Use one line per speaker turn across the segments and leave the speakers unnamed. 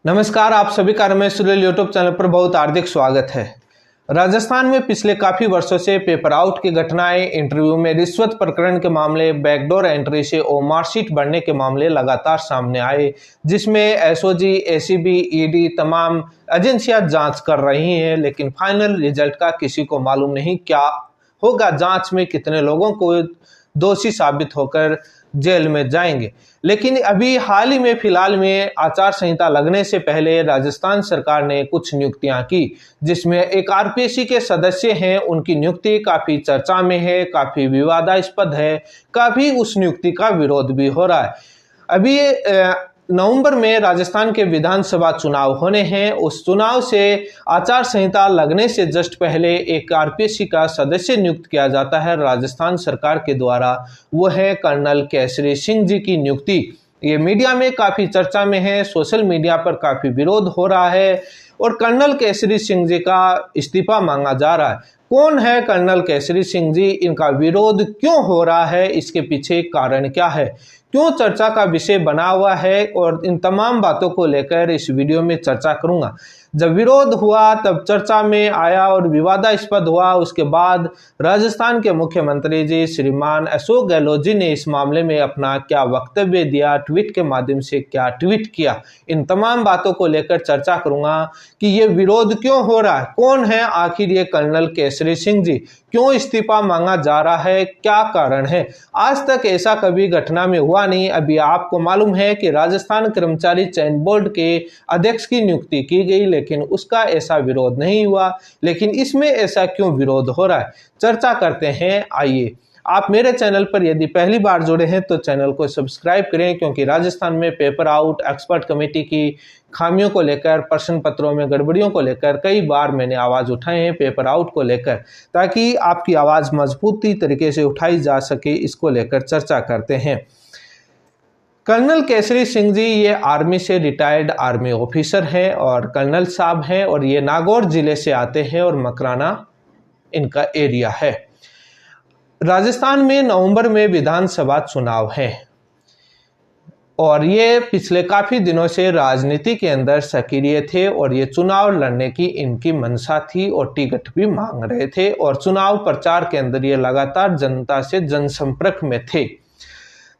नमस्कार, आप सभी का रमेश सुरेल यूट्यूब चैनल पर बहुत हार्दिक स्वागत है। राजस्थान में पिछले काफी वर्षों से पेपर आउट की घटनाएं, इंटरव्यू में रिश्वत प्रकरण के मामले, बैकडोर एंट्री से मार्कशीट बढ़ने के मामले लगातार सामने आए, जिसमें एसओजी, एसीबी, ईडी तमाम एजेंसियां जांच कर रही हैं, लेकिन फाइनल रिजल्ट का किसी को मालूम नहीं क्या होगा। जांच में कितने लोगों को दोषी साबित होकर जेल में जाएंगे। लेकिन अभी हाल ही में फिलहाल में आचार संहिता लगने से पहले राजस्थान सरकार ने कुछ नियुक्तियां की, जिसमें एक आरपीएससी के सदस्य हैं, उनकी नियुक्ति काफी चर्चा में है, काफी विवादास्पद है, काफी उस नियुक्ति का विरोध भी हो रहा है। अभी नवंबर में राजस्थान के विधानसभा चुनाव होने हैं। उस चुनाव से आचार संहिता लगने से जस्ट पहले एक आरपीएससी का सदस्य नियुक्त किया जाता है राजस्थान सरकार के द्वारा। वो है कर्नल केसरी सिंह जी की नियुक्ति। ये मीडिया में काफी चर्चा में है, सोशल मीडिया पर काफी विरोध हो रहा है और कर्नल केसरी सिंह जी का इस्तीफा मांगा जा रहा है। कौन है कर्नल केसरी सिंह जी, इनका विरोध क्यों हो रहा है, इसके पीछे कारण क्या है, क्यों चर्चा का विषय बना हुआ है, और इन तमाम बातों को लेकर इस वीडियो में चर्चा करूंगा। जब विरोध हुआ तब चर्चा में आया और विवादास्पद हुआ। उसके बाद राजस्थान के मुख्यमंत्री जी श्रीमान अशोक गहलोत जी ने इस मामले में अपना क्या वक्तव्य दिया, ट्वीट के माध्यम से क्या ट्वीट किया, इन तमाम बातों को लेकर चर्चा करूंगा कि ये विरोध क्यों हो रहा है, कौन है आखिर ये कर्नल केसरी सिंह जी, क्यों इस्तीफा मांगा जा रहा है, क्या कारण है। आज तक ऐसा कभी घटना में हुआ नहीं। अभी आपको मालूम है कि राजस्थान कर्मचारी चयन बोर्ड के अध्यक्ष की नियुक्ति की गई, लेकिन उसका ऐसा विरोध नहीं हुआ। लेकिन इसमें ऐसा क्यों विरोध हो रहा है, चर्चा करते हैं। आइए, आप मेरे चैनल पर यदि पहली बार जुड़े हैं तो चैनल को सब्सक्राइब करें, क्योंकि राजस्थान में पेपर आउट एक्सपर्ट कमेटी की खामियों को लेकर, प्रश्न पत्रों में गड़बड़ियों को लेकर कई बार मैंने आवाज उठाए हैं पेपर आउट को लेकर, ताकि आपकी आवाज मजबूती तरीके से उठाई जा सके। इसको लेकर चर्चा करते हैं। कर्नल केसरी सिंह जी ये आर्मी से रिटायर्ड आर्मी ऑफिसर हैं और कर्नल साहब हैं, और ये नागौर जिले से आते हैं और मकराना इनका एरिया है। राजस्थान में नवंबर में विधानसभा चुनाव है और ये पिछले काफी दिनों से राजनीति के अंदर सक्रिय थे और ये चुनाव लड़ने की इनकी मंशा थी और टिकट भी मांग रहे थे और चुनाव प्रचार के अंदर ये लगातार जनता से जनसंपर्क में थे।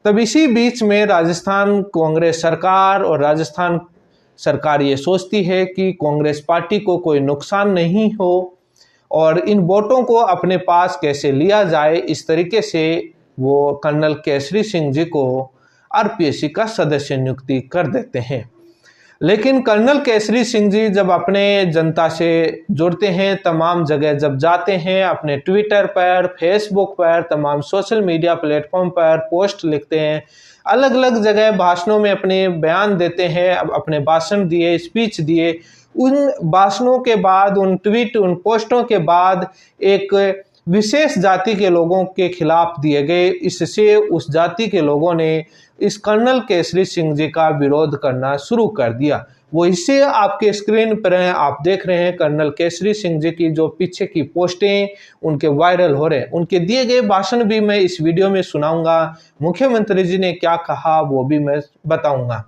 तब इसी बीच में राजस्थान कांग्रेस सरकार और राजस्थान सरकार ये सोचती है कि कांग्रेस पार्टी को कोई नुकसान नहीं हो और इन वोटों को अपने पास कैसे लिया जाए, इस तरीके से वो कर्नल केसरी सिंह जी को आरपीएससी का सदस्य नियुक्ति कर देते हैं। लेकिन कर्नल केसरी सिंह जी जब अपने जनता से जुड़ते हैं, तमाम जगह जब जाते हैं, अपने ट्विटर पर, फेसबुक पर, तमाम सोशल मीडिया प्लेटफॉर्म पर पोस्ट लिखते हैं, अलग अलग जगह भाषणों में अपने बयान देते हैं, अपने भाषण दिए, स्पीच दिए। उन भाषणों के बाद, उन ट्वीट, उन पोस्टों के बाद एक विशेष जाति के लोगों के खिलाफ दिए गए। इससे उस जाति के लोगों ने इस कर्नल केसरी सिंह जी का विरोध करना शुरू कर दिया। वो इससे आपके स्क्रीन पर हैं, आप देख रहे हैं कर्नल केसरी सिंह जी की जो पीछे की पोस्टें उनके वायरल हो रहे हैं। उनके दिए गए भाषण भी मैं इस वीडियो में सुनाऊंगा। मुख्यमंत्री जी ने क्या कहा वो भी मैं बताऊंगा।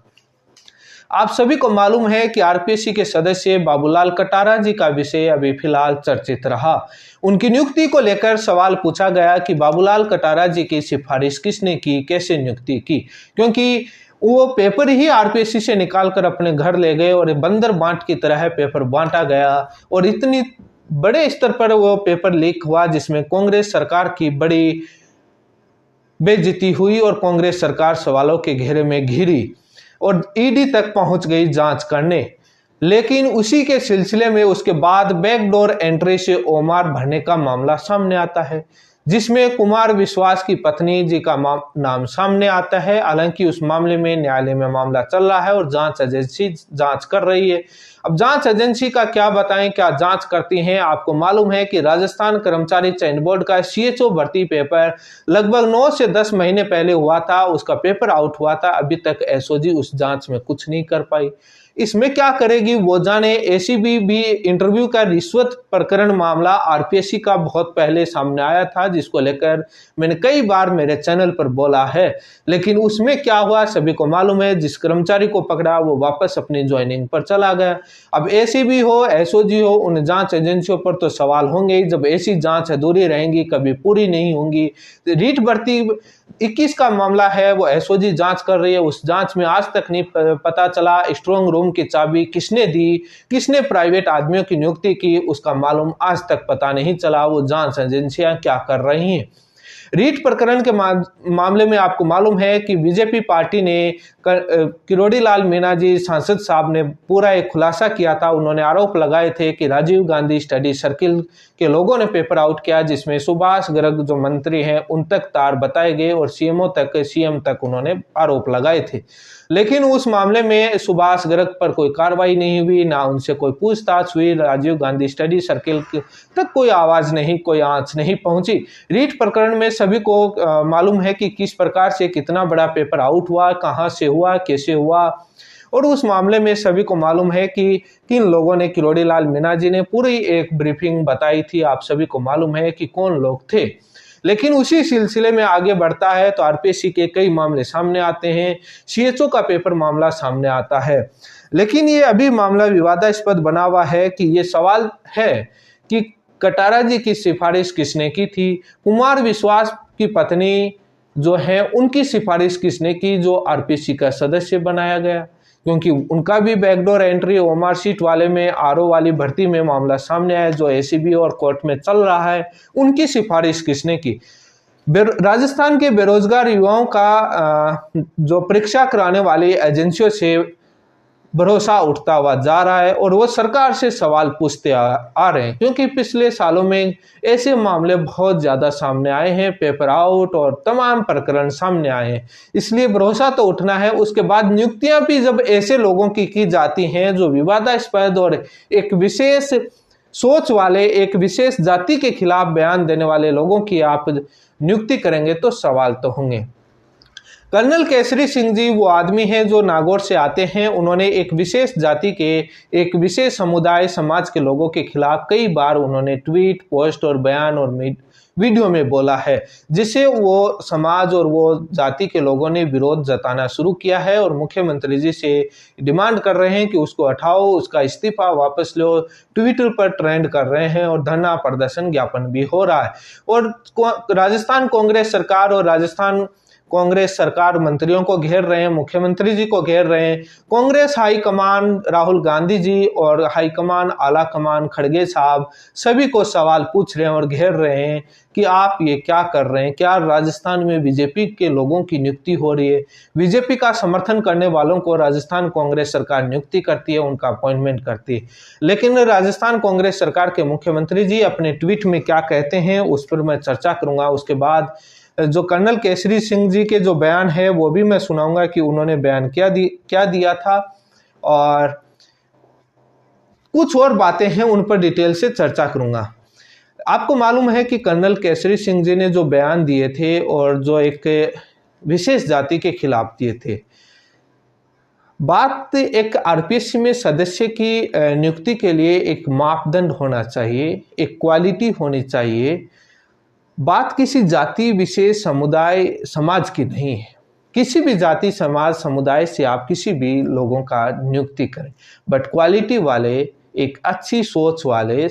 आप सभी को मालूम है कि आरपीएससी के सदस्य बाबूलाल कटारा जी का विषय अभी फिलहाल चर्चित रहा। उनकी नियुक्ति को लेकर सवाल पूछा गया कि बाबूलाल कटारा जी की सिफारिश किसने की, कैसे नियुक्ति की, क्योंकि वो पेपर ही आरपीएससी से निकालकर अपने घर ले गए और बंदर बांट की तरह पेपर बांटा गया और इतनी बड़े स्तर पर वो पेपर लीक हुआ, जिसमें कांग्रेस सरकार की बड़ी बेइज्जती हुई और कांग्रेस सरकार सवालों के घेरे में घिरी और ईडी तक पहुंच गई जांच करने। लेकिन उसी के सिलसिले में उसके बाद बैकडोर एंट्री से ओमार भरने का मामला सामने आता है, जिसमें कुमार विश्वास की पत्नी जी का नाम सामने आता है। हालांकि उस मामले में न्यायालय में मामला चल रहा है और जांच एजेंसी जांच कर रही है। अब जांच एजेंसी का क्या बताएं, क्या जांच करती हैं। आपको मालूम है कि राजस्थान कर्मचारी चयन बोर्ड का सीएचओ भर्ती पेपर लगभग 9 से 10 महीने पहले हुआ था, उसका पेपर आउट हुआ था। अभी तक एसओजी उस जांच में कुछ नहीं कर पाई। इसमें क्या करेगी वो जाने। एसीबी भी इंटरव्यू का रिश्वत प्रकरण मामला आरपीएससी का बहुत पहले सामने आया था, जिसको लेकर मैंने कई बार मेरे चैनल पर बोला है। लेकिन उसमें क्या हुआ सभी को मालूम है, जिस कर्मचारी को पकड़ा वो वापस अपनी ज्वाइनिंग पर चला गया। अब एसीबी हो, एसओजी हो, उन जांच एजेंसियों पर तो सवाल होंगे ही। जब ऐसी जांच अधूरी रहेंगी, कभी पूरी नहीं होंगी। रीट भर्ती 21 का मामला है, वो एसओजी जांच कर रही है। उस जांच में आज तक नहीं पता चला स्ट्रांग रूम की चाबी किसने दी, किसने प्राइवेट आदमियों की नियुक्ति की, उसका मालूम आज तक पता नहीं चला। वो जांच एजेंसियां क्या कर रही हैं। रीट प्रकरण के मामले में आपको मालूम है कि बीजेपी पार्टी ने किरोड़ी लाल मीणा जी सांसद साहब ने पूरा एक खुलासा किया था। उन्होंने आरोप लगाए थे कि राजीव गांधी स्टडी सर्किल के लोगों ने पेपर आउट किया, जिसमें सुभाष गर्ग जो मंत्री हैं उन तक तार बताए गए और सीएम तक उन्होंने आरोप लगाए थे। लेकिन उस मामले में सुभाष गर्ग पर कोई कार्रवाई नहीं हुई, ना उनसे कोई पूछताछ हुई। राजीव गांधी स्टडी सर्किल तक कोई आवाज नहीं, कोई आंच नहीं पहुंची। रीट प्रकरण में सभी को मालूम है कि किस प्रकार से कितना बड़ा पेपर आउट हुआ, कहां से हुआ, कैसे हुआ। और उस मामले में सभी को मालूम है कि किन लोगों ने, किरोड़ी लाल मीणा जी ने पूरी एक ब्रीफिंग बताई थी। आप सभी को मालूम है कि कौन लोग थे। लेकिन उसी सिलसिले में आगे बढ़ता है तो आरपीएससी के कई मामले सामने आते हैं। सीएचओ का पेपर मामला सामने आता है। लेकिन ये अभी मामला विवादास्पद बना हुआ है कि ये सवाल है कि कटारा जी की सिफारिश किसने की थी, कुमार विश्वास की पत्नी जो है उनकी सिफारिश किसने की, जो आरपीएससी का सदस्य बनाया गया। क्योंकि उनका भी बैकडोर एंट्री ओमार सीट वाले में, आरओ वाली भर्ती में मामला सामने आया जो एसीबी और कोर्ट में चल रहा है। उनकी सिफारिश किसने की। राजस्थान के बेरोजगार युवाओं का जो परीक्षा कराने वाली एजेंसियों से भरोसा उठता हुआ जा रहा है और वो सरकार से सवाल पूछते आ रहे हैं। क्योंकि पिछले सालों में ऐसे मामले बहुत ज़्यादा सामने आए हैं, पेपर आउट और तमाम प्रकरण सामने आए हैं। इसलिए भरोसा तो उठना है। उसके बाद नियुक्तियां भी जब ऐसे लोगों की जाती हैं जो विवादास्पद और एक विशेष सोच वाले, एक विशेष जाति के खिलाफ बयान देने वाले लोगों की आप नियुक्ति करेंगे तो सवाल तो होंगे। कर्नल केसरी सिंह जी वो आदमी हैं जो नागौर से आते हैं। उन्होंने एक विशेष जाति के, एक विशेष समुदाय समाज के लोगों के खिलाफ कई बार उन्होंने ट्वीट, पोस्ट और बयान और वीडियो में बोला है, जिससे वो समाज और वो जाति के लोगों ने विरोध जताना शुरू किया है और मुख्यमंत्री जी से डिमांड कर रहे हैं कि उसको हटाओ, उसका इस्तीफा वापस लो। ट्विटर पर ट्रेंड कर रहे हैं और धरना प्रदर्शन ज्ञापन भी हो रहा है। और राजस्थान कांग्रेस सरकार और राजस्थान कांग्रेस सरकार मंत्रियों को घेर रहे हैं, मुख्यमंत्री जी को घेर रहे हैं। कांग्रेस हाईकमान राहुल गांधी जी और हाईकमान आला कमान खड़गे साहब सभी को सवाल पूछ रहे हैं और घेर रहे हैं कि आप ये क्या कर रहे हैं। क्या राजस्थान में बीजेपी के लोगों की नियुक्ति हो रही है? बीजेपी का समर्थन करने वालों को राजस्थान कांग्रेस सरकार नियुक्ति करती है, उनका अपॉइंटमेंट करती है। लेकिन राजस्थान कांग्रेस सरकार के मुख्यमंत्री जी अपने ट्वीट में क्या कहते हैं उस पर मैं चर्चा करूंगा। उसके बाद जो कर्नल केसरी सिंह जी के जो बयान है वो भी मैं सुनाऊंगा कि उन्होंने बयान क्या दिया था, और कुछ और बातें हैं उन पर डिटेल से चर्चा करूंगा। आपको मालूम है कि कर्नल केसरी सिंह जी ने जो बयान दिए थे और जो एक विशेष जाति के खिलाफ दिए थे, बात एक आरपीएससी में सदस्य की नियुक्ति के लिए एक मापदंड होना चाहिए, एक क्वालिटी होनी चाहिए। बात किसी जाति विशेष समुदाय समाज की नहीं है। किसी भी जाति समाज समुदाय से आप किसी भी लोगों का नियुक्ति करें, बट क्वालिटी वाले, एक अच्छी सोच वाले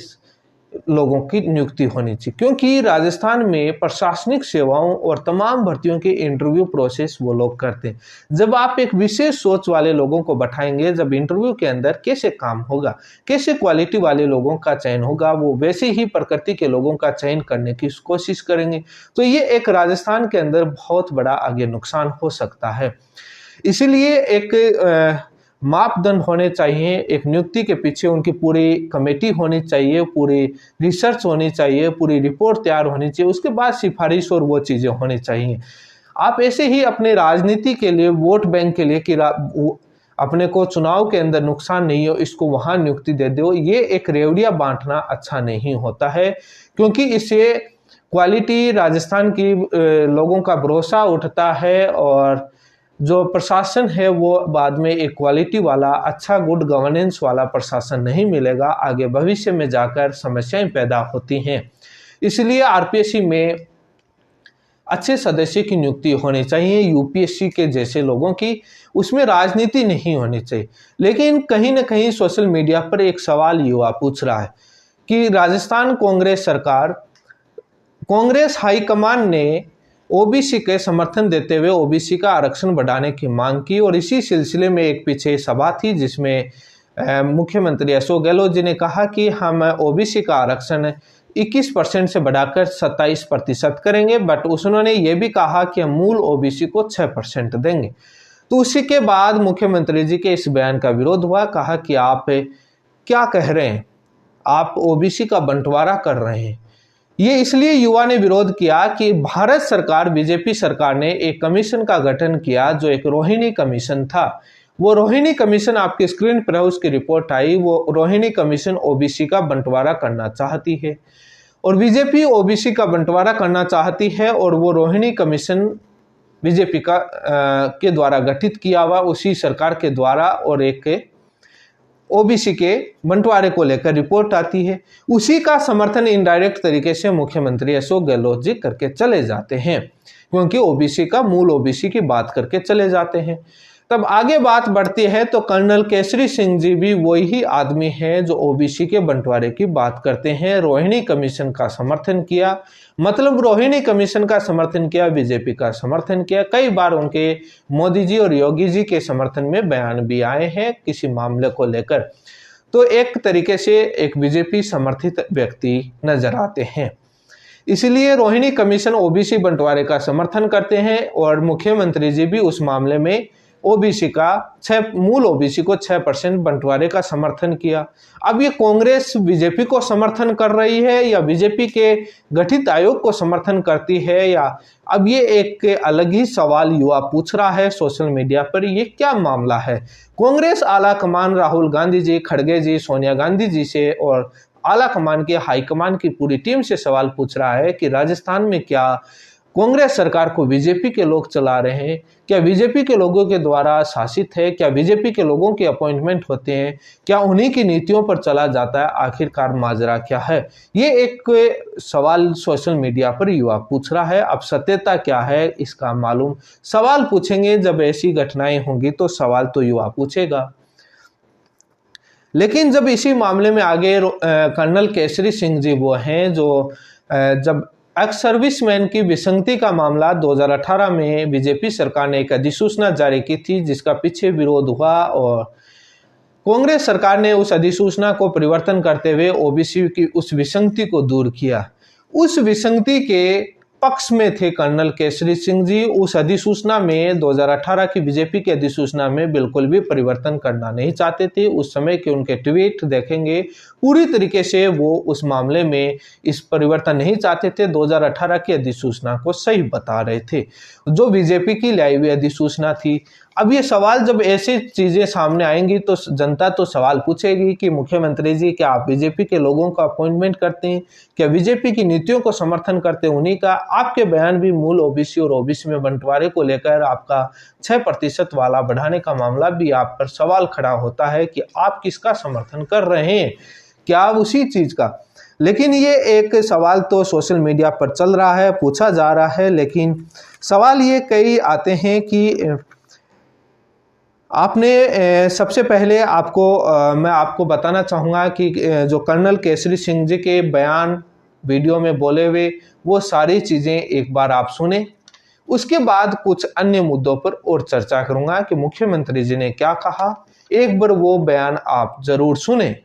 लोगों की नियुक्ति होनी चाहिए। क्योंकि राजस्थान में प्रशासनिक सेवाओं और तमाम भर्तियों के इंटरव्यू प्रोसेस वो लोग करते हैं। जब आप एक विशेष सोच वाले लोगों को बैठाएंगे, जब इंटरव्यू के अंदर कैसे काम होगा, कैसे क्वालिटी वाले लोगों का चयन होगा, वो वैसे ही प्रकृति के लोगों का चयन करने की कोशिश करेंगे। तो ये एक राजस्थान के अंदर बहुत बड़ा आगे नुकसान हो सकता है। इसीलिए एक मापदंड होने चाहिए। एक नियुक्ति के पीछे उनकी पूरी कमेटी होनी चाहिए, पूरी रिसर्च होनी चाहिए, पूरी रिपोर्ट तैयार होनी चाहिए। उसके बाद सिफारिश और वो चीज़ें होनी चाहिए। आप ऐसे ही अपने राजनीति के लिए, वोट बैंक के लिए कि अपने को चुनाव के अंदर नुकसान नहीं हो, इसको वहाँ नियुक्ति दे दो, ये एक रेवड़िया बांटना अच्छा नहीं होता है। क्योंकि इससे क्वालिटी राजस्थान की लोगों का भरोसा उठता है और जो प्रशासन है वो बाद में एक क्वालिटी वाला, अच्छा गुड गवर्नेंस वाला प्रशासन नहीं मिलेगा। आगे भविष्य में जाकर समस्याएं पैदा होती हैं। इसलिए आरपीएससी में अच्छे सदस्य की नियुक्ति होनी चाहिए यूपीएससी के जैसे लोगों की, उसमें राजनीति नहीं होनी चाहिए। लेकिन कहीं ना कहीं सोशल मीडिया पर एक सवाल युवा पूछ रहा है कि राजस्थान कांग्रेस हाईकमान ने ओबीसी के समर्थन देते हुए ओबीसी का आरक्षण बढ़ाने की मांग की, और इसी सिलसिले में एक पीछे सभा थी जिसमें मुख्यमंत्री अशोक गहलोत जी ने कहा कि हम ओबीसी का आरक्षण 21% से बढ़ाकर 27% करेंगे, बट उन्होंने ये भी कहा कि हम मूल ओबीसी को 6% देंगे। तो उसी के बाद मुख्यमंत्री जी के इस बयान का विरोध हुआ, कहा कि आप क्या कह रहे हैं, आप ओबीसी का बंटवारा कर रहे हैं। ये इसलिए युवा ने विरोध किया कि भारत सरकार, बीजेपी सरकार ने एक कमीशन का गठन किया जो एक रोहिणी कमीशन था। वो रोहिणी कमीशन आपकी स्क्रीन पर है, उसकी रिपोर्ट आई। वो रोहिणी कमीशन ओबीसी का बंटवारा करना चाहती है और बीजेपी ओबीसी का बंटवारा करना चाहती है, और वो रोहिणी कमीशन बीजेपी के द्वारा गठित किया हुआ उसी सरकार के द्वारा, और एक ओबीसी के बंटवारे को लेकर रिपोर्ट आती है। उसी का समर्थन इनडायरेक्ट तरीके से मुख्यमंत्री अशोक गहलोत जी करके चले जाते हैं, क्योंकि ओबीसी का मूल ओबीसी की बात करके चले जाते हैं। तब आगे बात बढ़ती है तो कर्नल केसरी सिंह जी भी वही आदमी हैं जो ओबीसी के बंटवारे की बात करते हैं। रोहिणी कमीशन का समर्थन किया, मतलब रोहिणी कमीशन का समर्थन किया, बीजेपी का समर्थन किया। कई बार उनके मोदी जी और योगी जी के समर्थन में बयान भी आए हैं किसी मामले को लेकर। तो एक तरीके से एक बीजेपी समर्थित व्यक्ति नजर आते हैं। इसलिए रोहिणी कमीशन ओबीसी बंटवारे का समर्थन करते हैं और मुख्यमंत्री जी भी उस मामले में ओबीसी का मूल ओबीसी को 6% बंटवारे का समर्थन किया। अब ये कांग्रेस बीजेपी को समर्थन कर रही है या बीजेपी के गठित आयोग को समर्थन करती है, या अब ये एक अलग ही सवाल युवा पूछ रहा है सोशल मीडिया पर, ये क्या मामला है। कांग्रेस आला कमान राहुल गांधी जी, खड़गे जी, सोनिया गांधी जी से और आला कमान के हाईकमान की पूरी टीम से सवाल पूछ रहा है कि राजस्थान में क्या कांग्रेस सरकार को बीजेपी के लोग चला रहे हैं, क्या बीजेपी के लोगों के द्वारा शासित है, क्या बीजेपी के लोगों के अपॉइंटमेंट होते हैं, क्या उन्हीं की नीतियों पर चला जाता है, आखिरकार माजरा क्या है। ये एक सवाल सोशल मीडिया पर युवा पूछ रहा है। अब सत्यता क्या है इसका मालूम सवाल पूछेंगे, जब ऐसी घटनाएं होंगी तो सवाल तो युवा पूछेगा। लेकिन जब इसी मामले में आगे कर्नल केसरी सिंह जी वो हैं जो जब एक्स सर्विसमैन की विसंगति का मामला 2018 में बीजेपी सरकार ने एक अधिसूचना जारी की थी जिसका पीछे विरोध हुआ, और कांग्रेस सरकार ने उस अधिसूचना को परिवर्तन करते हुए ओबीसी की उस विसंगति को दूर किया। उस विसंगति के पक्ष में थे कर्नल केसरी सिंह जी। उस अधिसूचना में 2018 की बीजेपी की अधिसूचना में बिल्कुल भी परिवर्तन करना नहीं चाहते थे। उस समय के उनके ट्वीट देखेंगे, पूरी तरीके से वो उस मामले में इस परिवर्तन नहीं चाहते थे, 2018 की अधिसूचना को सही बता रहे थे जो बीजेपी की लाई हुई अधिसूचना थी। अब ये सवाल जब ऐसी चीजें सामने आएंगी तो जनता तो सवाल पूछेगी कि मुख्यमंत्री जी क्या आप बीजेपी के लोगों का अपॉइंटमेंट करते हैं, क्या बीजेपी की नीतियों को समर्थन करते हैं उन्हीं का। आपके बयान भी मूल ओबीसी और ओबीसी में बंटवारे को लेकर आपका 6% वाला बढ़ाने का मामला भी आप पर सवाल खड़ा होता है कि आप किसका समर्थन कर रहे हैं, क्या उसी चीज का। लेकिन ये एक सवाल तो सोशल मीडिया पर चल रहा है, पूछा जा रहा है। लेकिन सवाल ये कई आते हैं कि आपने सबसे पहले मैं आपको बताना चाहूँगा कि जो कर्नल केसरी सिंह जी के बयान वीडियो में बोले हुए वो सारी चीज़ें एक बार आप सुने, उसके बाद कुछ अन्य मुद्दों पर और चर्चा करूँगा कि मुख्यमंत्री जी ने क्या कहा। एक बार वो बयान आप जरूर सुने।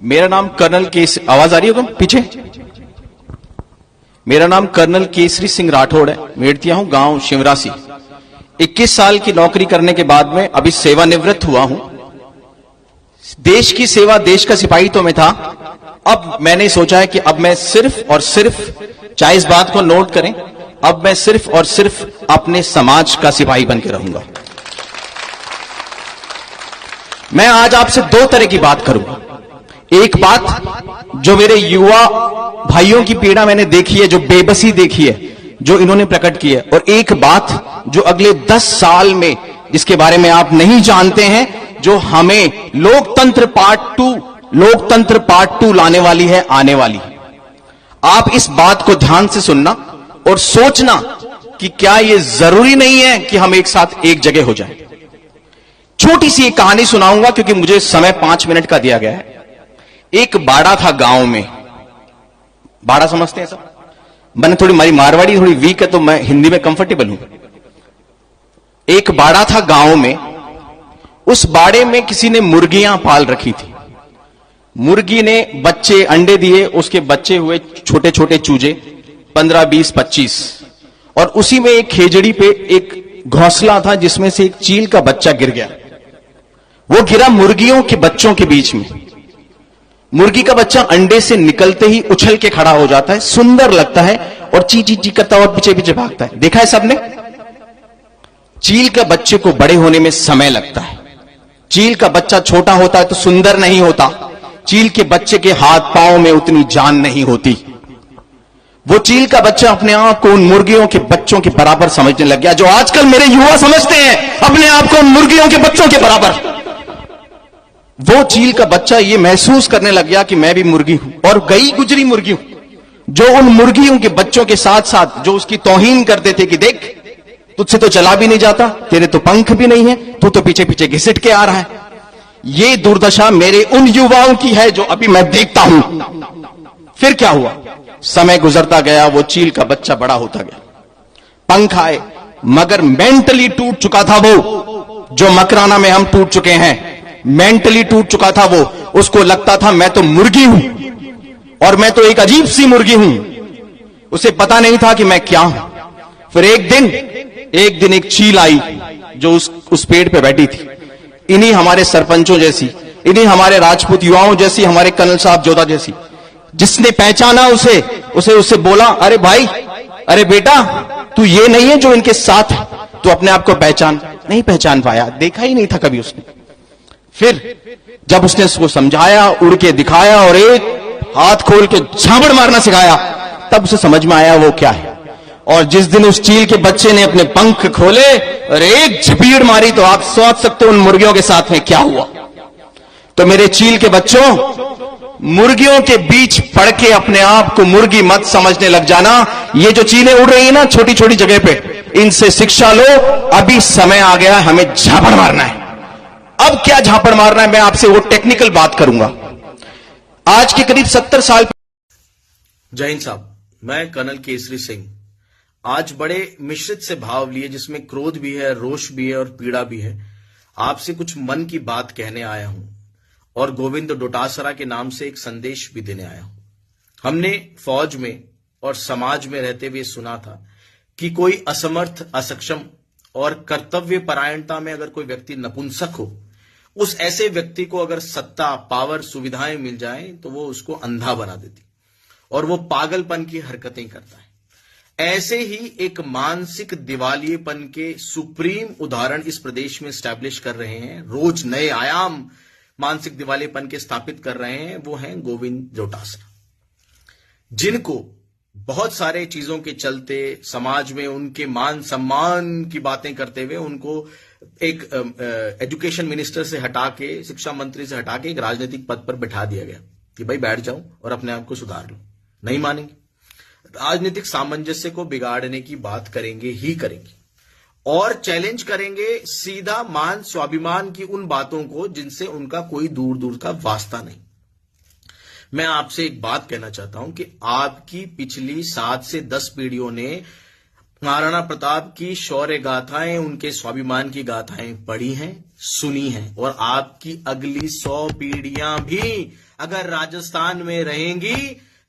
मेरा नाम कर्नल केसरी, आवाज आ रही होगा पीछे? मेरा नाम कर्नल केसरी सिंह राठौड़ है, मेड़तिया हूं, गांव शिवरासी। 21 साल की नौकरी करने के बाद में अभी सेवानिवृत्त हुआ हूं। देश की सेवा, देश का सिपाही तो मैं था। अब मैंने सोचा है कि अब मैं सिर्फ और सिर्फ, चाहे इस बात को नोट करें, अब मैं सिर्फ और सिर्फ अपने समाज का सिपाही बन के रहूंगा। मैं आज आपसे दो तरह की बात करूंगा। एक बात जो मेरे युवा भाइयों की पीड़ा मैंने देखी है, जो बेबसी देखी है, जो इन्होंने प्रकट की है, और एक बात जो अगले 10 साल में जिसके बारे में आप नहीं जानते हैं, जो हमें लोकतंत्र पार्ट 2 लाने वाली है, आने वाली। आप इस बात को ध्यान से सुनना और सोचना कि क्या यह जरूरी नहीं है कि हम एक साथ एक जगह हो जाएं। छोटी सी एक कहानी सुनाऊंगा क्योंकि मुझे समय 5 मिनट का दिया गया है। एक बाड़ा था गांव में। बाड़ा समझते हैं सब? मैंने थोड़ी हमारी मारवाड़ी थोड़ी वीक है तो मैं हिंदी में कंफर्टेबल हूं। एक बाड़ा था गांव में। उस बाड़े में किसी ने मुर्गियां पाल रखी थी। मुर्गी ने बच्चे अंडे दिए, उसके बच्चे हुए छोटे छोटे चूजे 15, 20, 25। और उसी में एक खेजड़ी पे एक घोंसला था जिसमें से एक चील का बच्चा गिर गया। वो गिरा मुर्गियों के बच्चों के बीच में। मुर्गी का बच्चा अंडे से निकलते ही उछल के खड़ा हो जाता है, सुंदर लगता है और ची ची ची करता और पीछे पीछे भागता है। देखा है सबने? चील के बच्चे को बड़े होने में समय लगता है। चील का बच्चा छोटा होता है तो सुंदर नहीं होता। चील के बच्चे के हाथ पांव में उतनी जान नहीं होती। वो चील का बच्चा अपने आप को उन मुर्गियों के बच्चों के बराबर समझने लग गया, जो आजकल मेरे युवा समझते हैं अपने आप को उन मुर्गियों के बच्चों के बराबर। वो चील का बच्चा ये महसूस करने लग गया कि मैं भी मुर्गी हूं, और गई गुजरी मुर्गी हूं जो उन मुर्गियों के बच्चों के साथ साथ जो उसकी तौहीन करते थे कि देख तुझसे तो चला भी नहीं जाता, तेरे तो पंख भी नहीं है, तू तो पीछे पीछे घिसट के आ रहा है। ये दुर्दशा मेरे उन युवाओं की है जो अभी मैं देखता हूं। फिर क्या हुआ? समय गुजरता गया, वो चील का बच्चा बड़ा होता गया, पंख आए, मगर मेंटली टूट चुका था वो, जो मकराना में हम टूट चुके हैं। मेंटली टूट चुका था वो। उसको लगता था मैं तो मुर्गी हूं और मैं तो एक अजीब सी मुर्गी हूं। उसे पता नहीं था कि मैं क्या हूं। फिर एक दिन एक चील आई जो उस पेड़ पे बैठी थी, इन्हीं हमारे सरपंचों जैसी, इन्हीं हमारे राजपूत युवाओं जैसी, हमारे कर्नल साहब जोधा जैसी। जिसने पहचाना उसे बोला, अरे भाई, अरे बेटा, तू ये नहीं है जो इनके साथ है, तू अपने आप को पहचान। नहीं पहचान पाया, देखा ही नहीं था कभी उसने। फिर जब उसने उसको समझाया, उड़ के दिखाया और एक हाथ खोल के झापड़ मारना सिखाया, तब उसे समझ में आया वो क्या है। और जिस दिन उस चील के बच्चे ने अपने पंख खोले और एक झपीड़ मारी, तो आप सोच सकते हो उन मुर्गियों के साथ में क्या हुआ। तो मेरे चील के बच्चों, मुर्गियों के बीच पड़ के अपने आप को मुर्गी मत समझने लग जाना। ये जो चीलें उड़ रही है ना छोटी छोटी जगह पे, इनसे शिक्षा लो। अभी समय आ गया, हमें झापड़ मारना है। अब क्या झापड़ मारना है, मैं आपसे वो टेक्निकल बात करूंगा। आज के करीब 70 साल।
जय हिंद साहब, मैं कर्नल केसरी सिंह। आज बड़े मिश्रित से भाव लिए, जिसमें क्रोध भी है, रोष भी है और पीड़ा भी है, आपसे कुछ मन की बात कहने आया हूं और गोविंद डोटासरा के नाम से एक संदेश भी देने आया हूं। हमने फौज में और समाज में रहते हुए सुना था कि कोई असमर्थ, असक्षम और कर्तव्य परायणता में अगर कोई व्यक्ति नपुंसक हो, उस ऐसे व्यक्ति को अगर सत्ता, पावर, सुविधाएं मिल जाएं तो वो उसको अंधा बना देती और वो पागलपन की हरकतें करता है। ऐसे ही एक मानसिक दिवालियेपन के सुप्रीम उदाहरण इस प्रदेश में स्टैब्लिश कर रहे हैं, रोज नए आयाम मानसिक दिवालियेपन के स्थापित कर रहे हैं, वो हैं गोविंद डोटासरा, जिनको बहुत सारे चीजों के चलते समाज में उनके मान सम्मान की बातें करते हुए उनको एक एजुकेशन मिनिस्टर से हटा के, शिक्षा मंत्री से हटा के एक राजनीतिक पद पर बैठा दिया गया कि भाई बैठ जाओ और अपने आप को सुधार लो। नहीं मानेंगे, राजनीतिक सामंजस्य को बिगाड़ने की बात करेंगे ही करेंगे और चैलेंज करेंगे सीधा मान स्वाभिमान की उन बातों को जिनसे उनका कोई दूर दूर का वास्ता नहीं। मैं आपसे एक बात कहना चाहता हूं कि आपकी पिछली 7 से 10 पीढ़ियों ने महाराणा प्रताप की शौर्य गाथाएं, उनके स्वाभिमान की गाथाएं पढ़ी हैं, सुनी हैं, और आपकी अगली 100 पीढ़ियां भी अगर राजस्थान में रहेंगी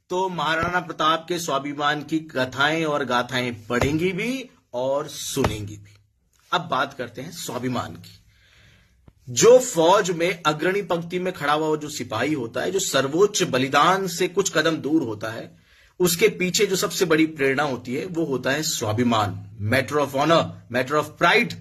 तो महाराणा प्रताप के स्वाभिमान की कथाएं और गाथाएं पढ़ेंगी भी और सुनेंगी भी। अब बात करते हैं स्वाभिमान की। जो फौज में अग्रणी पंक्ति में खड़ा हुआ जो सिपाही होता है, जो सर्वोच्च बलिदान से कुछ कदम दूर होता है, उसके पीछे जो सबसे बड़ी प्रेरणा होती है वो होता है स्वाभिमान, matter of honour, matter of pride,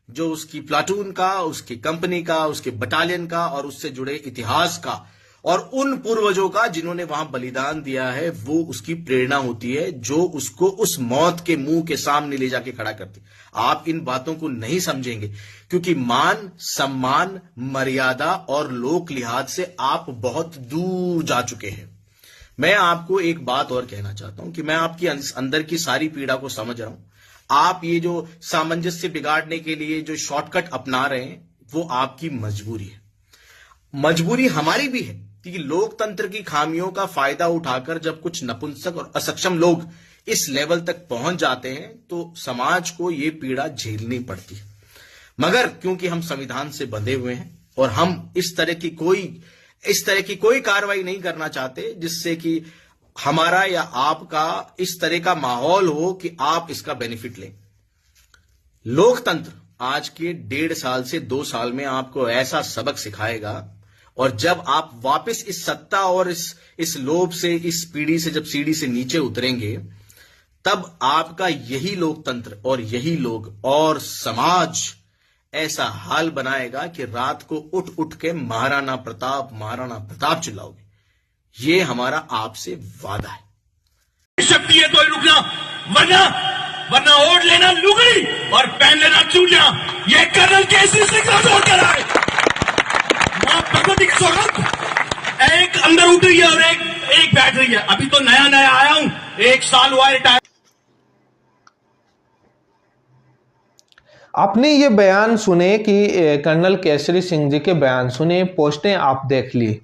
जो उसकी प्लाटून का, उसकी कंपनी का, उसके बटालियन का और उससे जुड़े इतिहास का और उन पूर्वजों का जिन्होंने वहां बलिदान दिया है, वो उसकी प्रेरणा होती है, जो उसको उस मौत के मुंह के सामने ले जाके खड़ा करती। आप इन बातों को नहीं समझेंगे क्योंकि मान, सम्मान, मर्यादा और लोक लिहाज से आप बहुत दूर जा चुके हैं। मैं आपको एक बात और कहना चाहता हूं कि मैं आपकी अंदर की सारी पीड़ा को समझ रहा हूं। आप ये जो सामंजस्य बिगाड़ने के लिए जो शॉर्टकट अपना रहे हैं वो आपकी मजबूरी है। मजबूरी हमारी भी है, क्योंकि लोकतंत्र की खामियों का फायदा उठाकर जब कुछ नपुंसक और असक्षम लोग इस लेवल तक पहुंच जाते हैं तो समाज को यह पीड़ा झेलनी पड़ती है। मगर क्योंकि हम संविधान से बंधे हुए हैं और हम इस तरह की कोई कार्रवाई नहीं करना चाहते जिससे कि हमारा या आपका इस तरह का माहौल हो कि आप इसका बेनिफिट लें। लोकतंत्र आज के 1.5 साल से 2 साल में आपको ऐसा सबक सिखाएगा, और जब आप वापस इस सत्ता और इस लोभ से, इस पीढ़ी से जब सीढ़ी से नीचे उतरेंगे, तब आपका यही लोकतंत्र और यही लोग और समाज ऐसा हाल बनाएगा कि रात को उठ उठ के महाराणा प्रताप चिल्लाओगे। ये हमारा आपसे वादा है।
शक्ति है तो रुकना, वरना ओढ़ लेना लुगड़ी और पहन लेना चूड़ियां। ये कर्नल केसरी सिंह राठौर कर रहा है। मां भगवती की सौगंध, एक अंदर उठ रही है और एक बैठ रही है। अभी तो नया आया हूं, 1 साल हुआ रिटायर।
आपने ये बयान सुने कि कर्नल केसरी सिंह जी के बयान सुने, पोस्टें आप देख ली।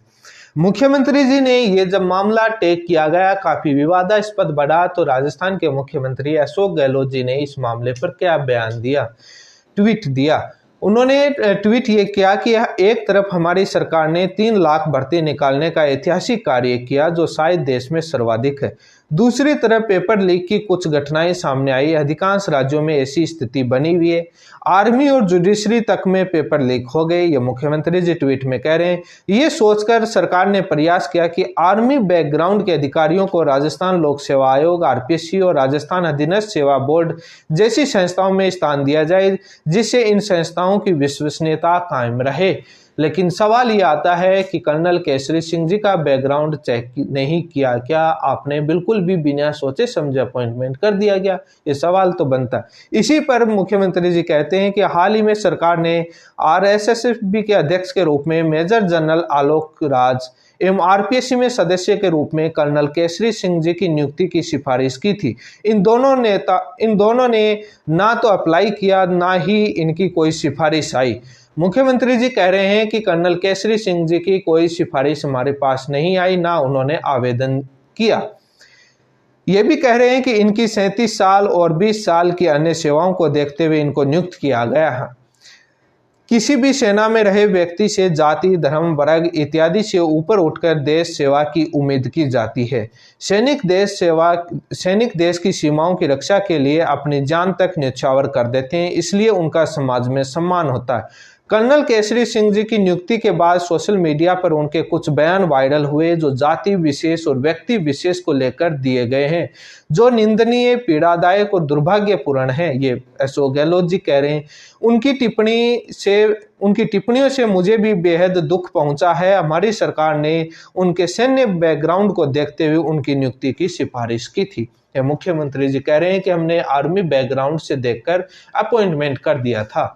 मुख्यमंत्री जी ने ये जब मामला टेक किया गया, काफी विवादास्पद बढ़ा, तो राजस्थान के मुख्यमंत्री अशोक गहलोत जी ने इस मामले पर क्या बयान दिया, ट्वीट दिया। उन्होंने ट्वीट ये किया कि एक तरफ हमारी सरकार ने 3 लाख भर्ती निकालने का ऐतिहासिक कार्य किया जो शायद देश में सर्वाधिक है, दूसरी तरफ पेपर लीक की कुछ घटनाएं सामने आई। अधिकांश राज्यों में ऐसी स्थिति बनी हुई है, आर्मी और जुडिशरी तक में पेपर लीक हो गए। ये मुख्यमंत्री जी ट्वीट में कह रहे हैं। ये सोचकर सरकार ने प्रयास किया कि आर्मी बैकग्राउंड के अधिकारियों को राजस्थान लोक सेवा आयोग आरपीएससी और राजस्थान अधीनस्थ सेवा बोर्ड जैसी संस्थाओं में स्थान दिया जाए, जिससे इन संस्थाओं की विश्वसनीयता कायम रहे। लेकिन सवाल ये आता है कि कर्नल केसरी सिंह जी का बैकग्राउंड चेक नहीं किया क्या? आपने बिल्कुल भी बिना सोचे समझे अपॉइंटमेंट कर दिया गया? ये सवाल तो बनता है। इसी पर मुख्यमंत्री जी कहते हैं कि हाल ही में सरकार ने आरएसएसबी के अध्यक्ष के रूप में मेजर जनरल आलोक राज एवं आरपीएससी में सदस्य के रूप में कर्नल केसरी सिंह जी की नियुक्ति की सिफारिश की थी। इन दोनों ने ना तो अप्लाई किया, ना ही इनकी कोई सिफारिश आई। मुख्यमंत्री जी कह रहे हैं कि कर्नल केसरी सिंह जी की कोई सिफारिश हमारे पास नहीं आई, ना उन्होंने आवेदन किया। ये भी कह रहे हैं कि इनकी 37 साल और 20 साल की अन्य सेवाओं को देखते हुए इनको नियुक्त किया गया है। किसी भी सेना में रहे व्यक्ति से जाति, धर्म, वर्ग इत्यादि से ऊपर उठकर देश सेवा की उम्मीद की जाती है। सैनिक देश की सीमाओं की रक्षा के लिए अपनी जान तक न्यौछावर कर देते हैं, इसलिए उनका समाज में सम्मान होता है। कर्नल केसरी सिंह जी की नियुक्ति के बाद सोशल मीडिया पर उनके कुछ बयान वायरल हुए जो जाति विशेष और व्यक्ति विशेष को लेकर दिए गए हैं, जो निंदनीय, पीड़ादायक और दुर्भाग्यपूर्ण है। ये अशोक गहलोत जी कह रहे हैं। उनकी टिप्पणियों से मुझे भी बेहद दुख पहुंचा है। हमारी सरकार ने उनके सैन्य बैकग्राउंड को देखते हुए उनकी नियुक्ति की सिफारिश की थी। मुख्यमंत्री जी कह रहे हैं कि हमने आर्मी बैकग्राउंड से देखकर अपॉइंटमेंट कर दिया था।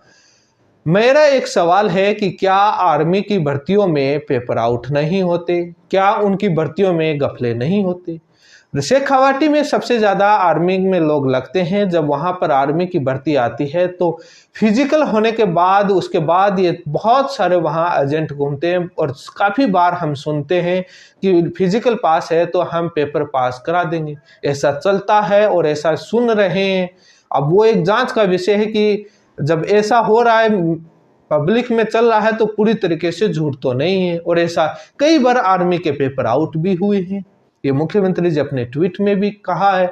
मेरा एक सवाल है कि क्या आर्मी की भर्तियों में पेपर आउट नहीं होते? क्या उनकी भर्तियों में गफले नहीं होते? शेखावाटी में सबसे ज्यादा आर्मी में लोग लगते हैं। जब वहां पर आर्मी की भर्ती आती है तो फिजिकल होने के बाद उसके बाद ये बहुत सारे वहां एजेंट घूमते हैं और काफी बार हम सुनते हैं कि फिजिकल पास है तो हम पेपर पास करा देंगे। ऐसा चलता है और ऐसा सुन रहे हैं। अब वो एक जांच का विषय है कि जब ऐसा हो रहा है, पब्लिक में चल रहा है, तो पूरी तरीके से झूठ तो नहीं है। और ऐसा कई बार आर्मी के पेपर आउट भी हुए हैं। ये मुख्यमंत्री जी अपने ट्वीट में भी कहा है।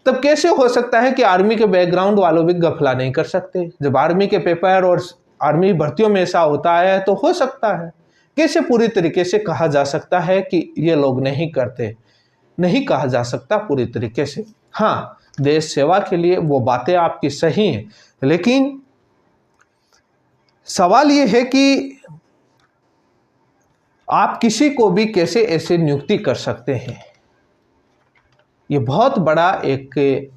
तब कैसे हो सकता है कि आर्मी के बैकग्राउंड वालों भी गफला नहीं कर सकते? जब आर्मी के पेपर और आर्मी भर्तियों में ऐसा होता है तो हो सकता है। कैसे पूरी तरीके से कहा जा सकता है कि ये लोग नहीं करते? नहीं कहा जा सकता पूरी तरीके से। हाँ, देश सेवा के लिए वो बातें आपकी सही हैं, लेकिन सवाल ये है कि आप किसी को भी कैसे ऐसे नियुक्ति कर सकते हैं? ये बहुत बड़ा एक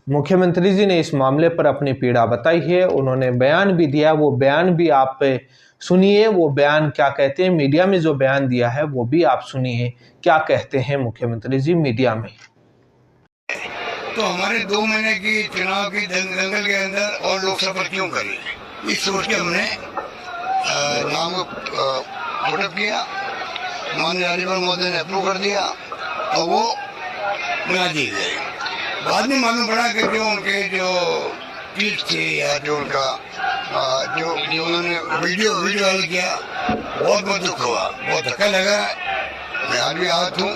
मुख्यमंत्री जी ने इस मामले पर अपनी पीड़ा बताई है। उन्होंने बयान भी दिया, वो बयान भी आप सुनिए। वो बयान क्या कहते हैं, मीडिया में जो बयान दिया है वो भी आप सुनिए क्या कहते हैं मुख्यमंत्री जी मीडिया में।
तो हमारे 2 महीने की चुनाव की दंगल के अंदर और लोकसभा क्यों करी, इस सोच के हमने नाम पुटअप किया। माननीय राज्यपाल महोदय ने अप्रूव कर दिया और वो बना दी गई। बाद में मालूम पड़ा कि जो उनके जो ट्वीट थे या जो उनका जो उन्होंने वीडियो वायरल किया, बहुत दुख हुआ, बहुत धक्का लगा। मैं आज भी आहत हूँ।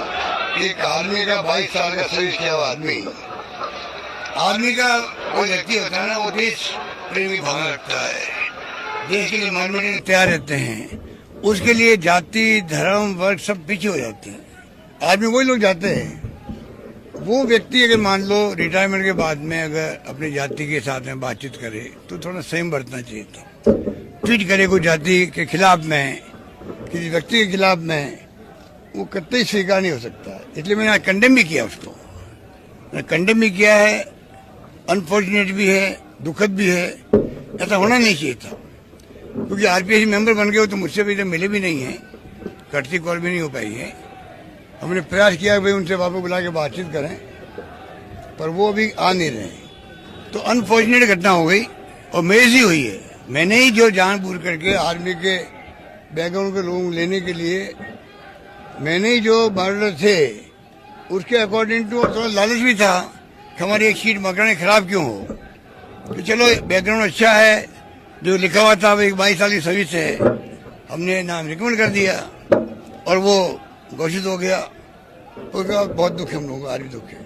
एक आदमी का 22 साल का सर्विस किया हुआ आदमी का कोई व्यक्ति होता है ना, वो देश प्रेमी भावना रखता है, देश के लिए मरने के तैयार रहते हैं। उसके लिए जाति धर्म वर्ग सब पीछे हो जाते हैं। आदमी वही लोग जाते हैं। वो व्यक्ति अगर मान लो रिटायरमेंट के बाद में अगर अपनी जाति के साथ में बातचीत करे तो थोड़ा संयम बरतना चाहिए था। ट्वीट करे कोई जाति के खिलाफ में, किसी व्यक्ति के खिलाफ में, वो कतई स्वीकार नहीं हो सकता। इसलिए मैंने कंडेम भी किया उसको, मैंने कंडेम भी किया है। अनफॉर्चुनेट भी है, दुखद भी है, ऐसा होना नहीं चाहिए था। क्योंकि आरपीएस मेंबर बन गए हो तो मुझसे भी तो मिले भी नहीं है, कटती कॉल भी नहीं हो पाई है। हमने प्रयास किया कि भाई उनसे वापस बुला के बातचीत करें, पर वो अभी आ नहीं रहे। तो अनफॉर्चुनेट घटना हो गई और मेरी ही हुई है। मैंने ही जो जानबूझ करके आर्मी के बैकग्राउंड के लोगों लेने के लिए मैंने ही जो मॉडल थे उसके अकॉर्डिंग टू थोड़ा लालच भी था कि हमारी एक सीट मकान खराब क्यों हो। तो चलो बैकग्राउंड अच्छा है, जो लिखा हुआ था 22 साल की सर्विस है, हमने नाम रिकमेंड कर दिया और वो घोषित हो गया। उसके बाद बहुत दुख है हम लोगों को, आज भी दुख है।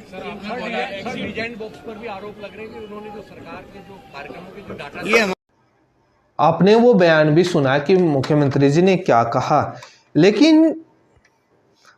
ये
आपने वो बयान भी सुना कि मुख्यमंत्री जी ने क्या कहा, लेकिन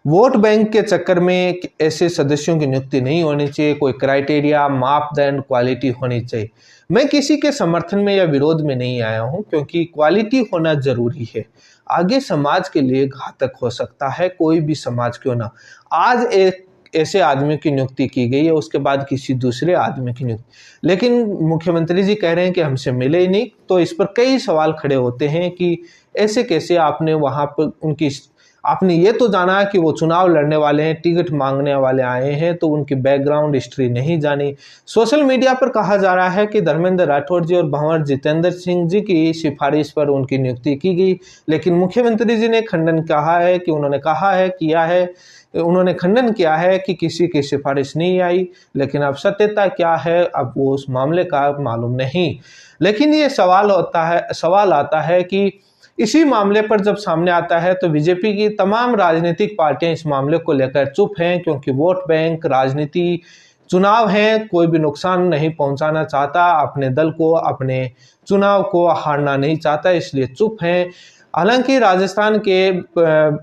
वोट बैंक के चक्कर में ऐसे सदस्यों की नियुक्ति नहीं होनी चाहिए। कोई क्राइटेरिया, मापदंड, क्वालिटी होनी चाहिए। मैं किसी के समर्थन में या विरोध में नहीं आया हूं, क्योंकि क्वालिटी होना जरूरी है। आगे समाज के लिए घातक हो सकता है, कोई भी समाज क्यों ना। आज एक ऐसे आदमी की नियुक्ति की गई है, उसके बाद किसी दूसरे आदमी की नियुक्ति, लेकिन मुख्यमंत्री जी कह रहे हैं कि हमसे मिले ही नहीं। तो इस पर कई सवाल खड़े होते हैं कि ऐसे कैसे आपने वहां पर आपने ये तो जाना कि वो चुनाव लड़ने वाले हैं, टिकट मांगने वाले आए हैं, तो उनकी बैकग्राउंड हिस्ट्री नहीं जानी। सोशल मीडिया पर कहा जा रहा है कि धर्मेंद्र राठौड़ जी और भंवर जितेंद्र सिंह जी की सिफारिश पर उनकी नियुक्ति की गई, लेकिन मुख्यमंत्री जी ने खंडन किया है कि किसी की सिफारिश नहीं आई। लेकिन अब सत्यता क्या है, अब वो उस मामले का मालूम नहीं। लेकिन ये सवाल आता है कि इसी मामले पर जब सामने आता है तो बीजेपी की तमाम राजनीतिक पार्टियां इस मामले को लेकर चुप हैं, क्योंकि वोट बैंक, राजनीति, चुनाव हैं, कोई भी नुकसान नहीं पहुंचाना चाहता, अपने दल को, अपने चुनाव को हारना नहीं चाहता, इसलिए चुप हैं। हालांकि राजस्थान के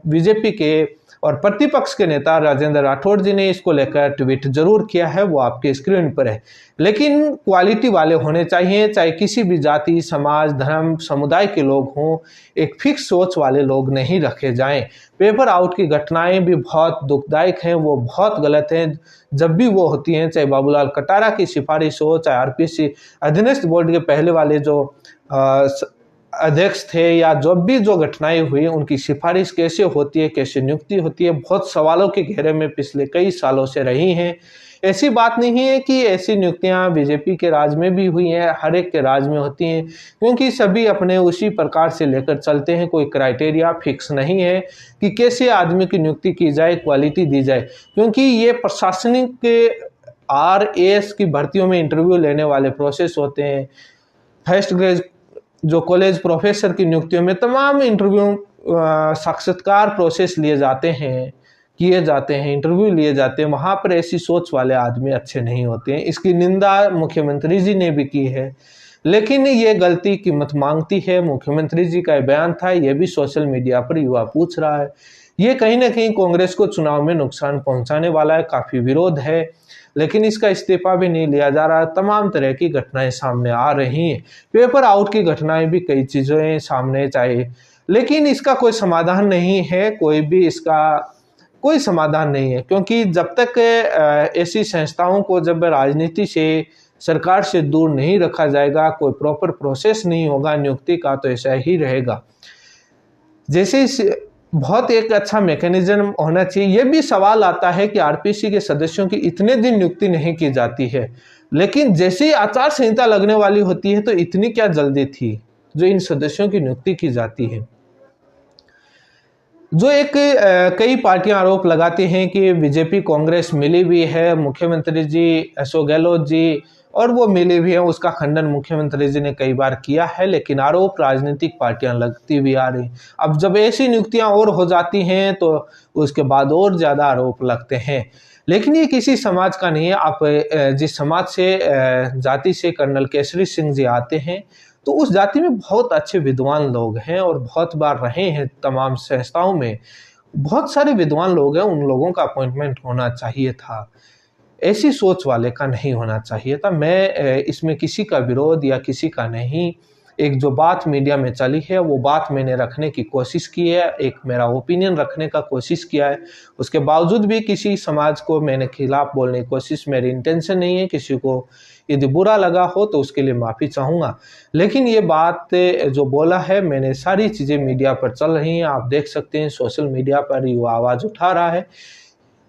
बीजेपी के और प्रतिपक्ष के नेता राजेंद्र राठौड़ जी ने इसको लेकर ट्वीट जरूर किया है, वो आपके स्क्रीन पर है। लेकिन क्वालिटी वाले होने चाहिए, चाहे किसी भी जाति, समाज, धर्म, समुदाय के लोग हों। एक फिक्स सोच वाले लोग नहीं रखे जाएं। पेपर आउट की घटनाएं भी बहुत दुखदायक हैं, वो बहुत गलत हैं जब भी वो होती हैं, चाहे बाबूलाल कटारा की सिफारिश हो, चाहे आरपीसी अधीनस्थ बोर्ड के पहले वाले जो अध्यक्ष थे, या जब भी जो घटनाएं हुई उनकी सिफारिश कैसे होती है, कैसे नियुक्ति होती है, बहुत सवालों के घेरे में पिछले कई सालों से रही हैं। ऐसी बात नहीं है कि ऐसी नियुक्तियां बीजेपी के राज में भी हुई हैं, हर एक के राज में होती हैं, क्योंकि सभी अपने उसी प्रकार से लेकर चलते हैं। कोई क्राइटेरिया फिक्स नहीं है कि कैसे आदमी की नियुक्ति की जाए, क्वालिटी दी जाए, क्योंकि ये प्रशासनिक के RAS की भर्तियों में इंटरव्यू लेने वाले प्रोसेस होते हैं। फर्स्ट ग्रेड जो कॉलेज प्रोफेसर की नियुक्तियों में तमाम इंटरव्यू, साक्षात्कार प्रोसेस किए जाते हैं, इंटरव्यू लिए जाते हैं। वहाँ पर ऐसी सोच वाले आदमी अच्छे नहीं होते हैं। इसकी निंदा मुख्यमंत्री जी ने भी की है, लेकिन ये गलती कीमत मांगती है। मुख्यमंत्री जी का बयान था, ये भी सोशल मीडिया पर युवा पूछ रहा है। ये कहीं ना कहीं कांग्रेस को चुनाव में नुकसान पहुंचाने वाला है, काफी विरोध है, लेकिन इसका इस्तीफा भी नहीं लिया जा रहा। तमाम तरह की घटनाएं सामने आ रही हैं, पेपर आउट की घटनाएं भी कई चीजें सामने चाहिए, लेकिन इसका कोई समाधान नहीं है। कोई भी इसका कोई समाधान नहीं है, क्योंकि जब तक ऐसी संस्थाओं को जब राजनीति से, सरकार से दूर नहीं रखा जाएगा, कोई प्रॉपर प्रोसेस नहीं होगा नियुक्ति का, तो ऐसा ही रहेगा। जैसे बहुत एक अच्छा मैकेनिज्म होना चाहिए। ये भी सवाल आता है कि आरपीसी के सदस्यों की इतने दिन नियुक्ति नहीं की जाती है, लेकिन जैसे ही आचार संहिता लगने वाली होती है तो इतनी क्या जल्दी थी जो इन सदस्यों की नियुक्ति की जाती है। जो एक कई पार्टियां आरोप लगाती हैं कि बीजेपी कांग्रेस मिली हुई है, मुख्यमंत्री जी अशोक गहलोत जी और वो मिली हुई है, उसका खंडन मुख्यमंत्री जी ने कई बार किया है, लेकिन आरोप राजनीतिक पार्टियां लगती हुई आ रही। अब जब ऐसी नियुक्तियां और हो जाती हैं तो उसके बाद और ज्यादा आरोप लगते हैं, लेकिन ये किसी समाज का नहीं है। आप जिस समाज से, जाति से कर्नल केसरी सिंह जी आते हैं, तो उस जाति में बहुत अच्छे विद्वान लोग हैं और बहुत बार रहे हैं तमाम संस्थाओं में, बहुत सारे विद्वान लोग हैं, उन लोगों का अपॉइंटमेंट होना चाहिए था, ऐसी सोच वाले का नहीं होना चाहिए था। मैं इसमें किसी का विरोध या किसी का नहीं, एक जो बात मीडिया में चली है वो बात मैंने रखने की कोशिश की है, एक मेरा ओपिनियन रखने का कोशिश किया है। उसके बावजूद भी किसी समाज को मैंने खिलाफ बोलने की कोशिश, मेरी इंटेंशन नहीं है। किसी को यदि बुरा लगा हो तो उसके लिए माफ़ी चाहूँगा, लेकिन ये बात जो बोला है मैंने, सारी चीज़ें मीडिया पर चल रही हैं, आप देख सकते हैं सोशल मीडिया पर युवा आवाज़ उठा रहा है।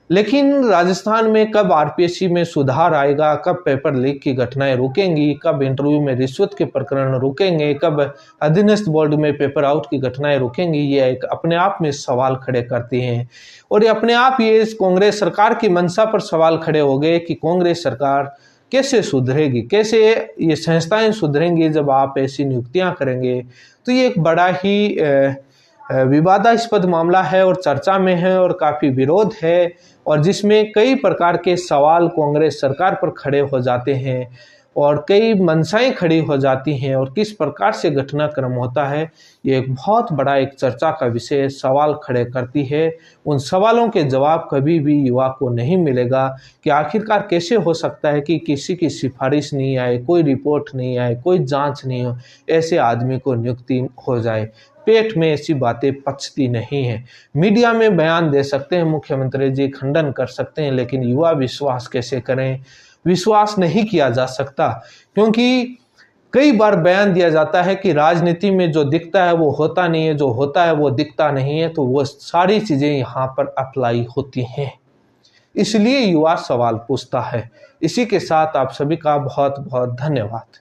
लेकिन राजस्थान में कब आरपीएससी में सुधार आएगा, कब पेपर लीक की घटनाएं रुकेंगी, कब इंटरव्यू में रिश्वत के प्रकरण रुकेंगे, कब अधीनस्थ बोर्ड में पेपर आउट की घटनाएं रुकेंगी, ये एक अपने आप में सवाल खड़े करती हैं। और ये अपने आप ये कांग्रेस सरकार की मंशा पर सवाल खड़े हो गए कि कांग्रेस सरकार कैसे सुधरेगी, कैसे ये संस्थाएं सुधरेंगी जब आप ऐसी नियुक्तियां करेंगे। तो ये एक बड़ा ही विवादास्पद मामला है और चर्चा में है और काफ़ी विरोध है, और जिसमें कई प्रकार के सवाल कांग्रेस सरकार पर खड़े हो जाते हैं और कई मंशाएं खड़ी हो जाती हैं, और किस प्रकार से घटनाक्रम होता है ये एक बहुत बड़ा एक चर्चा का विषय, सवाल खड़े करती है। उन सवालों के जवाब कभी भी युवा को नहीं मिलेगा कि आखिरकार कैसे हो सकता है कि किसी की सिफारिश नहीं आए, कोई रिपोर्ट नहीं आए, कोई जांच नहीं हो, ऐसे आदमी को नियुक्ति हो जाए। पेट में ऐसी बातें पचती नहीं है। मीडिया में बयान दे सकते हैं मुख्यमंत्री जी, खंडन कर सकते हैं, लेकिन युवा विश्वास कैसे करें? विश्वास नहीं किया जा सकता, क्योंकि कई बार बयान दिया जाता है कि राजनीति में जो दिखता है वो होता नहीं है, जो होता है वो दिखता नहीं है, तो वो सारी चीजें यहाँ पर अप्लाई होती हैं, इसलिए युवा सवाल पूछता है। इसी के साथ आप सभी का बहुत बहुत धन्यवाद।